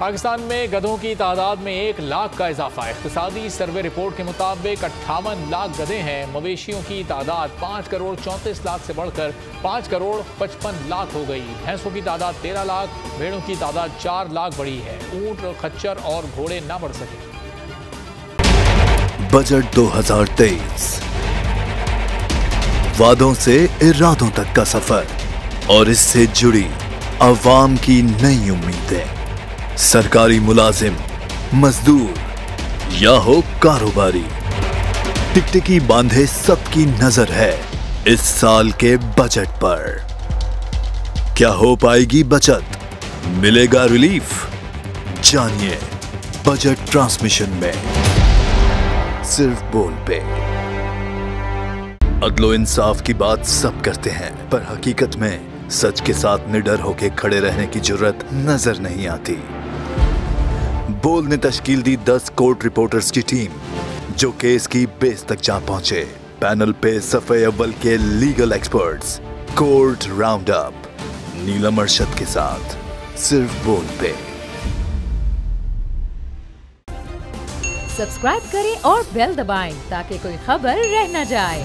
पाकिस्तान में गधों की तादाद में 1 लाख का इजाफा। इक़्तिसादी सर्वे रिपोर्ट के मुताबिक 58 लाख गधे हैं। मवेशियों की तादाद 5 करोड़ 34 लाख से बढ़कर 5 करोड़ 55 लाख हो गई। भैंसों की तादाद 13 लाख, भेड़ों की तादाद 4 लाख बढ़ी है। ऊंट, खच्चर और घोड़े ना बढ़ सके। बजट 2023, वादों से इरादों तक का सफर और इससे जुड़ी अवाम की नई उम्मीदें। सरकारी मुलाजिम, मजदूर या हो कारोबारी, टिकटिकी बांधे सबकी नजर है इस साल के बजट पर। क्या हो पाएगी बचत, मिलेगा रिलीफ? जानिए बजट ट्रांसमिशन में, सिर्फ बोल पे। अदलो इंसाफ की बात सब करते हैं, पर हकीकत में सच के साथ निडर होके खड़े रहने की जुर्रत नजर नहीं आती। बोल ने तश्कील दी 10 कोर्ट रिपोर्टर्स की टीम, जो केस की बेस तक जा पहुंचे। पैनल पे सफे अव्वल के legal experts, court round up, Neelam Arshad के साथ, सिर्फ बोल पे। सब्सक्राइब करें और बेल दबाएं ताकि कोई खबर रह न जाए।